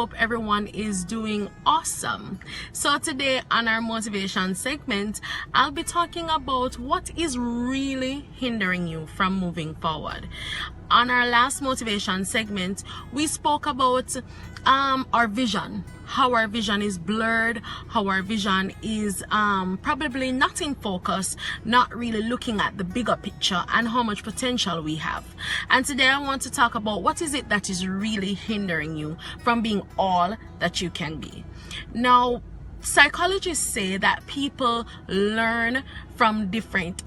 hope everyone is doing awesome. So today on our motivation segment, I'll be talking about what is really hindering you from moving forward. On our last motivation segment, we spoke about our vision, how our vision is blurred, how our vision is probably not in focus, not really looking at the bigger picture, and how much potential we have. And today I want to talk about what is it that is really hindering you from being all that you can be. Now, psychologists say that people learn from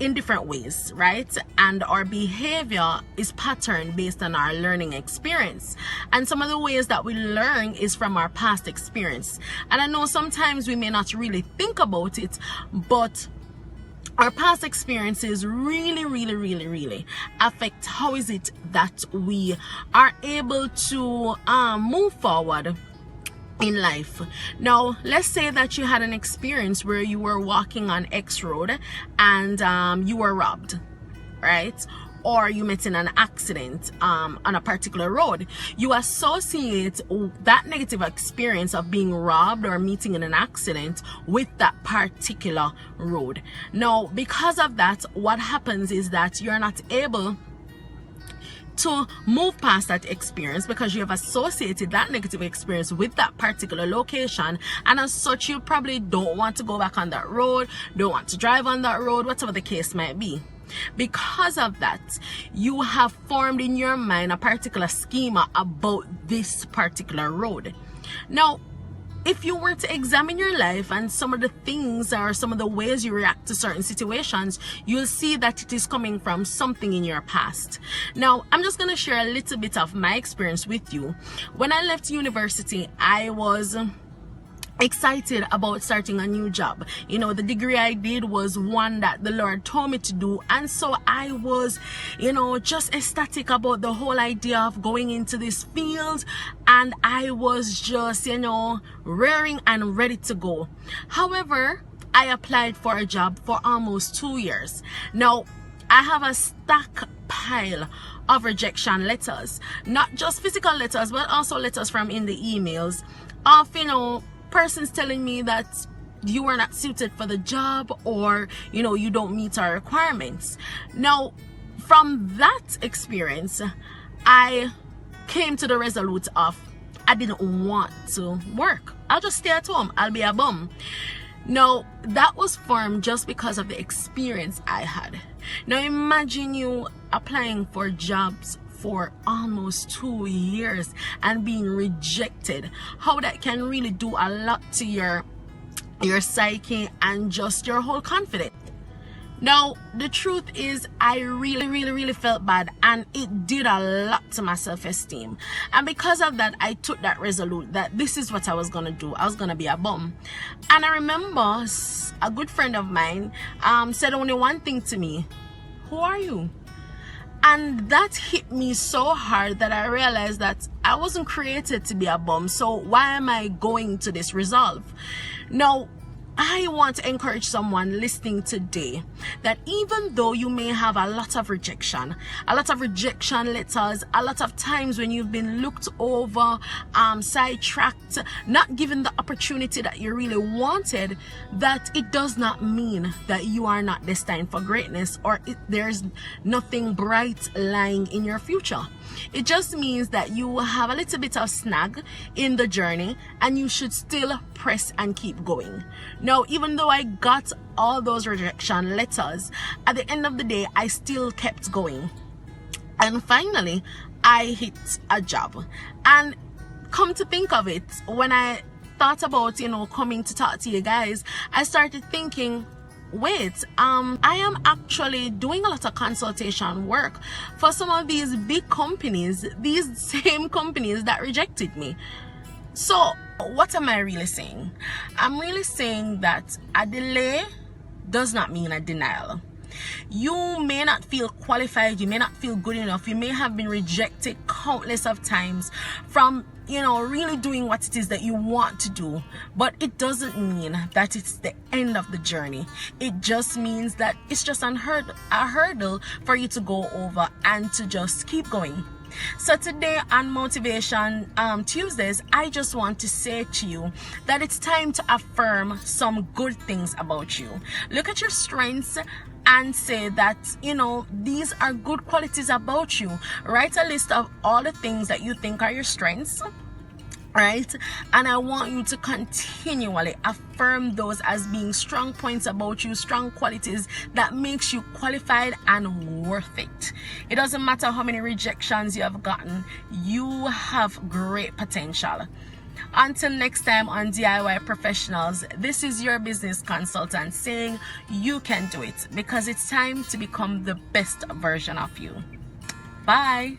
in different ways, right? And our behavior is patterned based on our learning experience. And some of the ways that we learn is from our past experience. And I know sometimes we may not really think about it, but our past experiences really affect how is it that we are able to move forward in life. Now, let's say that you had an experience where you were walking on X road and you were robbed, right? Or you met in an accident on a particular road. You associate that negative experience of being robbed or meeting in an accident with that particular road. Now, because of that, what happens is that you're not able to move past that experience because you have associated that negative experience with that particular location, and as such you probably don't want to go back on that road, don't want to drive on that road, whatever the case might be. Because of that, you have formed in your mind a particular schema about this particular road. Now, if you were to examine your life and some of the things or some of the ways you react to certain situations, you'll see that it is coming from something in your past. Now, I'm just going to share a little bit of my experience with you. When I left university, I was excited about starting a new job. You know, the degree I did was one that the Lord told me to do, and so I was, just ecstatic about the whole idea of going into this field, and I was just, raring and ready to go. However, I applied for a job for almost 2 years. Now, I have a stockpile of rejection letters, not just physical letters, but also letters from in the emails of, persons telling me that you were not suited for the job, or you don't meet our requirements. Now, from that experience, I came to the resolute of I didn't want to work. I'll just stay at home, I'll be a bum. Now, that was formed just because of the experience I had. Now, imagine you applying for jobs for almost 2 years and being rejected. How that can really do a lot to your psyche and just your whole confidence. Now, the truth is, I really felt bad, and it did a lot to my self-esteem. And because of that, I took that resolute that this is what I was gonna do. I was gonna be a bum. And I remember a good friend of mine said only one thing to me: "Who are you?" And that hit me so hard that I realized that I wasn't created to be a bum. So why am I going to this resolve? Now, I want to encourage someone listening today that even though you may have a lot of rejection letters, a lot of times when you've been looked over, sidetracked, not given the opportunity that you really wanted, that it does not mean that you are not destined for greatness, or there's nothing bright lying in your future. It just means that you will have a little bit of snag in the journey, and you should still press and keep going. Now, even though I got all those rejection letters, at the end of the day, I still kept going. And finally, I hit a job. And come to think of it, when I thought about, coming to talk to you guys, I started thinking, wait, I am actually doing a lot of consultation work for some of these big companies, these same companies that rejected me. So what am I really saying? I'm really saying that a delay does not mean a denial. You may not feel qualified, you may not feel good enough, you may have been rejected countless of times from really doing what it is that you want to do, but it doesn't mean that it's the end of the journey. It just means that it's just a hurdle for you to go over and to just keep going. So today on Motivation Tuesdays, I just want to say to you that it's time to affirm some good things about you. Look at your strengths and say that, you know, these are good qualities about you. Write a list of all the things that you think are your strengths, right? And I want you to continually affirm those as being strong points about you, strong qualities that makes you qualified and worth it. It doesn't matter how many rejections you have gotten, you have great potential. Until next time on DIY Professionals, this is your business consultant saying you can do it, because it's time to become the best version of you. Bye.